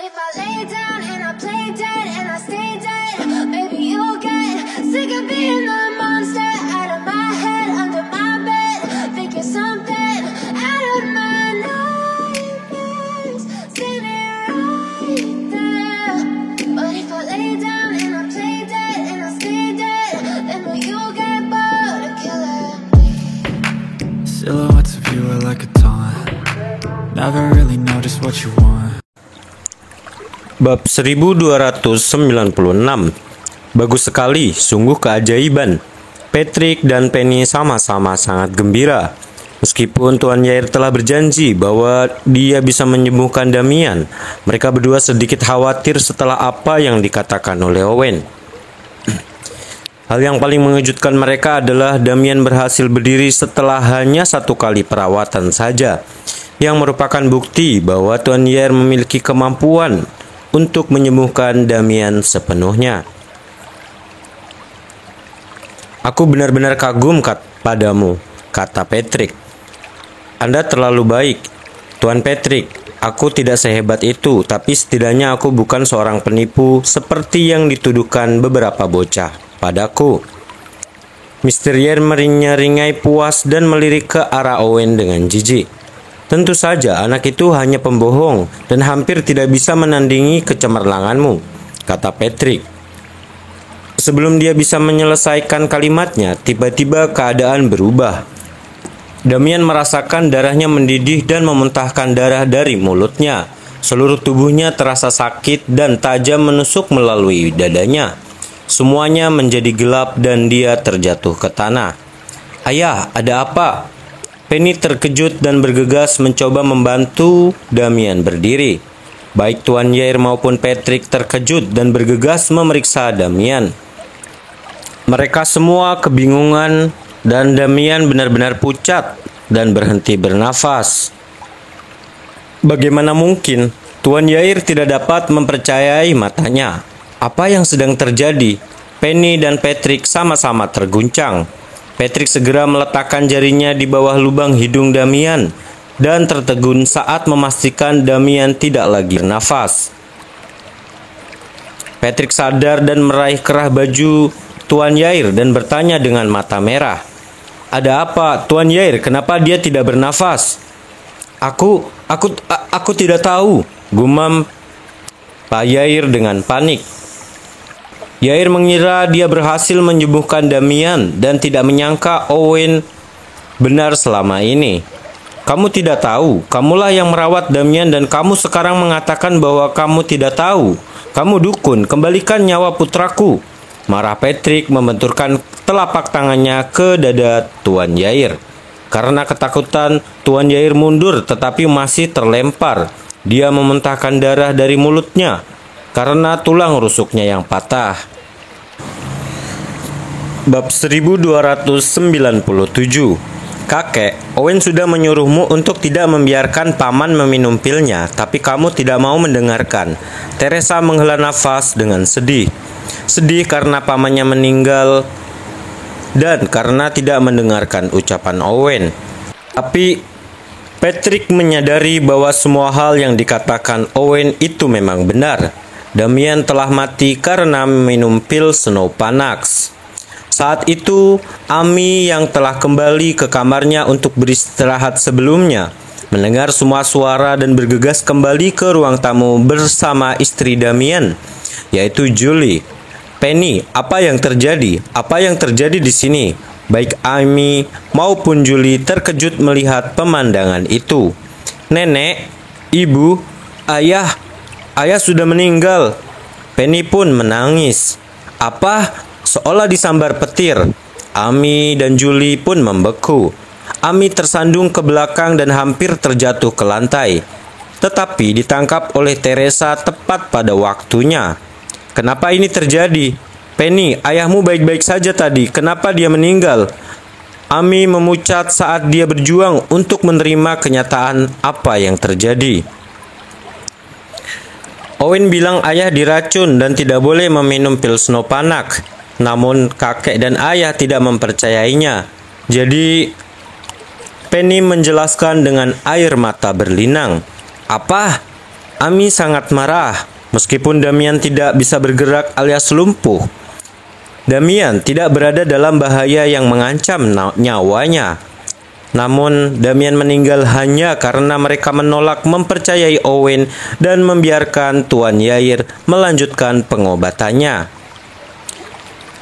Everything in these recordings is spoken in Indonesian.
But if I lay down and I play dead and I stay dead, maybe you'll get sick of being the monster out of my head, under my bed, thinking something out of my nightmares. See me right there. But if I lay down and I play dead and I stay dead, then will you get bored of killing me? Silhouettes of you are like a taunt. Never really know just what you want. Bab 1296. Bagus sekali, sungguh keajaiban. Patrick dan Penny sama-sama sangat gembira. Meskipun Tuan Yair telah berjanji bahwa dia bisa menyembuhkan Damian, mereka berdua sedikit khawatir setelah apa yang dikatakan oleh Owen. Hal yang paling mengejutkan mereka adalah Damian berhasil berdiri setelah hanya 1 kali perawatan saja, yang merupakan bukti bahwa Tuan Yair memiliki kemampuan untuk menyembuhkan Damian sepenuhnya. Aku benar-benar kagum padamu, kata Patrick. Anda terlalu baik, Tuan Patrick. Aku tidak sehebat itu, tapi setidaknya aku bukan seorang penipu seperti yang dituduhkan beberapa bocah padaku. Mr. Yair menyeringai puas dan melirik ke arah Owen dengan jijik. Tentu saja anak itu hanya pembohong dan hampir tidak bisa menandingi kecemerlanganmu, kata Patrick. Sebelum dia bisa menyelesaikan kalimatnya, tiba-tiba keadaan berubah. Damian merasakan darahnya mendidih dan memuntahkan darah dari mulutnya. Seluruh tubuhnya terasa sakit dan tajam menusuk melalui dadanya. Semuanya menjadi gelap dan dia terjatuh ke tanah. Ayah, ada apa? Penny terkejut dan bergegas mencoba membantu Damian berdiri. Baik Tuan Yair maupun Patrick terkejut dan bergegas memeriksa Damian. Mereka semua kebingungan dan Damian benar-benar pucat dan berhenti bernafas. Bagaimana mungkin Tuan Yair tidak dapat mempercayai matanya? Apa yang sedang terjadi? Penny dan Patrick sama-sama terguncang. Patrick segera meletakkan jarinya di bawah lubang hidung Damian dan tertegun saat memastikan Damian tidak lagi bernafas. Patrick sadar dan meraih kerah baju Tuan Yair dan bertanya dengan mata merah. Ada apa, Tuan Yair? Kenapa dia tidak bernafas? Aku tidak tahu, gumam Pak Yair dengan panik. Yair mengira dia berhasil menyembuhkan Damian dan tidak menyangka Owen benar selama ini. Kamu tidak tahu, kamulah yang merawat Damian dan kamu sekarang mengatakan bahwa kamu tidak tahu. Kamu dukun, kembalikan nyawa putraku. Marah Patrick membenturkan telapak tangannya ke dada Tuan Yair. Karena ketakutan, Tuan Yair mundur tetapi masih terlempar. Dia memuntahkan darah dari mulutnya karena tulang rusuknya yang patah. Bab 1297. Kakek, Owen sudah menyuruhmu untuk tidak membiarkan paman meminum pilnya, tapi kamu tidak mau mendengarkan. Teresa menghela nafas dengan sedih. Sedih karena pamannya meninggal dan karena tidak mendengarkan ucapan Owen. Tapi Patrick menyadari bahwa semua hal yang dikatakan Owen itu memang benar. Damian telah mati karena minum pil Snowpanax. Saat itu, Amy yang telah kembali ke kamarnya untuk beristirahat sebelumnya, mendengar semua suara dan bergegas kembali ke ruang tamu bersama istri Damian, yaitu Julie. Penny, apa yang terjadi? Apa yang terjadi di sini? Baik Amy maupun Julie terkejut melihat pemandangan itu. Nenek, ibu, ayah sudah meninggal. Penny pun menangis. Apa? Seolah disambar petir. Amy dan Julie pun membeku. Amy tersandung ke belakang dan hampir terjatuh ke lantai. Tetapi ditangkap oleh Teresa tepat pada waktunya. Kenapa ini terjadi? Penny, ayahmu baik-baik saja tadi. Kenapa dia meninggal? Amy memucat saat dia berjuang untuk menerima kenyataan apa yang terjadi. Owen bilang ayah diracun dan tidak boleh meminum pil Snowpanax. Namun kakek dan ayah tidak mempercayainya. Jadi Penny menjelaskan dengan air mata berlinang. Apa? Ami sangat marah. Meskipun Damian tidak bisa bergerak alias lumpuh, Damian tidak berada dalam bahaya yang mengancam nyawanya. Namun, Damian meninggal hanya karena mereka menolak mempercayai Owen dan membiarkan Tuan Yair melanjutkan pengobatannya.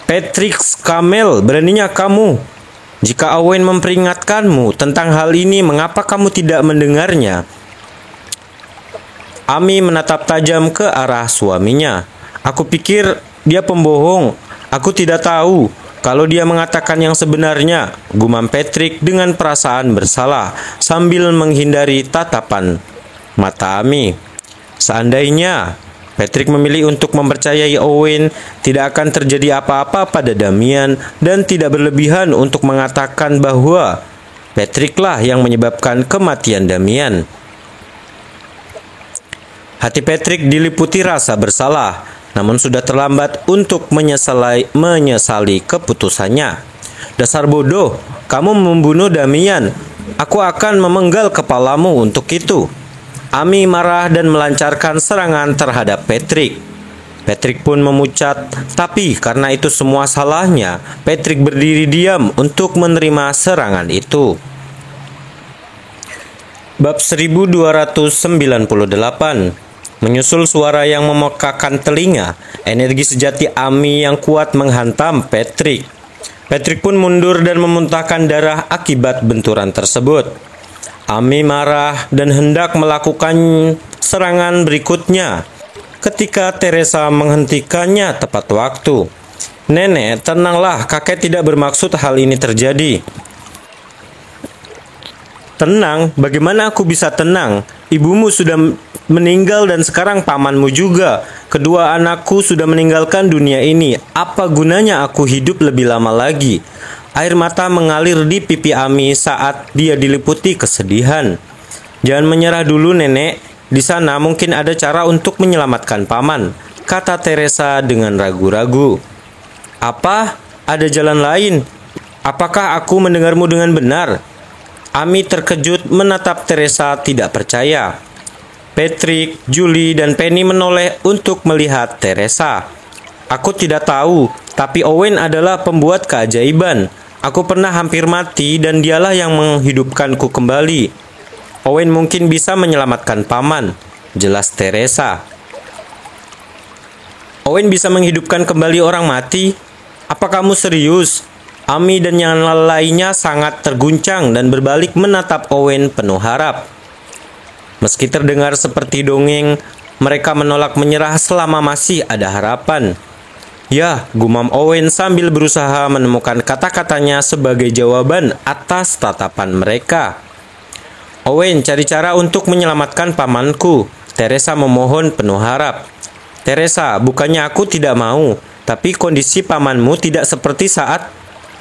Patrick Scammell, beraninya kamu. Jika Owen memperingatkanmu tentang hal ini, mengapa kamu tidak mendengarnya? Ami menatap tajam ke arah suaminya. Aku pikir dia pembohong. Aku tidak tahu kalau dia mengatakan yang sebenarnya, gumam Patrick dengan perasaan bersalah sambil menghindari tatapan mata Ami. Seandainya Patrick memilih untuk mempercayai Owen, tidak akan terjadi apa-apa pada Damian dan tidak berlebihan untuk mengatakan bahwa Patricklah yang menyebabkan kematian Damian. Hati Patrick diliputi rasa bersalah, namun sudah terlambat untuk menyesali keputusannya. Dasar bodoh, kamu membunuh Damian. Aku akan memenggal kepalamu untuk itu. Ami marah dan melancarkan serangan terhadap Patrick. Patrick pun memucat, tapi karena itu semua salahnya, Patrick berdiri diam untuk menerima serangan itu. Bab 1298. Menyusul suara yang memekakan telinga, energi sejati Ami yang kuat menghantam Patrick. Patrick pun mundur dan memuntahkan darah akibat benturan tersebut. Ami marah dan hendak melakukan serangan berikutnya ketika Teresa menghentikannya tepat waktu. Nenek, tenanglah, kakek tidak bermaksud hal ini terjadi. Tenang, bagaimana aku bisa tenang? Ibumu sudah meninggal dan sekarang pamanmu juga. Kedua anakku sudah meninggalkan dunia ini. Apa gunanya aku hidup lebih lama lagi? Air mata mengalir di pipi Ami saat dia diliputi kesedihan. Jangan menyerah dulu, nenek. Di sana mungkin ada cara untuk menyelamatkan paman, kata Teresa dengan ragu-ragu. Apa? Ada jalan lain? Apakah aku mendengarmu dengan benar? Ami terkejut menatap Teresa tidak percaya. Patrick, Julie, dan Penny menoleh untuk melihat Teresa. Aku tidak tahu, tapi Owen adalah pembuat keajaiban. Aku pernah hampir mati dan dialah yang menghidupkanku kembali. Owen mungkin bisa menyelamatkan paman, jelas Teresa. Owen bisa menghidupkan kembali orang mati? Apa kamu serius? Ami dan yang lainnya sangat terguncang dan berbalik menatap Owen penuh harap. Meski terdengar seperti dongeng, mereka menolak menyerah selama masih ada harapan. Ya, gumam Owen sambil berusaha menemukan kata-katanya sebagai jawaban atas tatapan mereka. Owen, cari cara untuk menyelamatkan pamanku. Teresa memohon penuh harap. Teresa, bukannya aku tidak mau, tapi kondisi pamanmu tidak seperti saat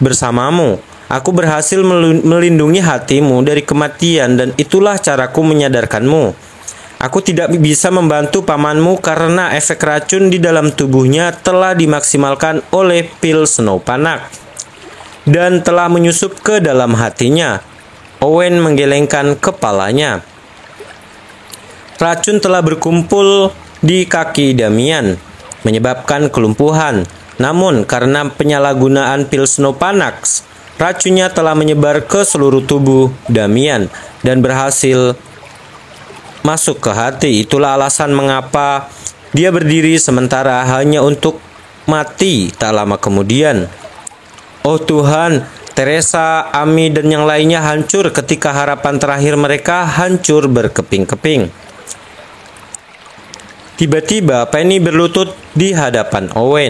bersamamu. Aku berhasil melindungi hatimu dari kematian dan itulah caraku menyadarkanmu. Aku tidak bisa membantu pamanmu karena efek racun di dalam tubuhnya telah dimaksimalkan oleh pil Snowpanak dan telah menyusup ke dalam hatinya. Owen menggelengkan kepalanya. Racun telah berkumpul di kaki Damian, menyebabkan kelumpuhan. Namun, karena penyalahgunaan pil Snowpanak, racunnya telah menyebar ke seluruh tubuh Damian dan berhasil masuk ke hati. Itulah alasan mengapa dia berdiri sementara hanya untuk mati tak lama kemudian. Oh Tuhan, Teresa, Ami, dan yang lainnya hancur ketika harapan terakhir mereka hancur berkeping-keping. Tiba-tiba Penny berlutut di hadapan Owen.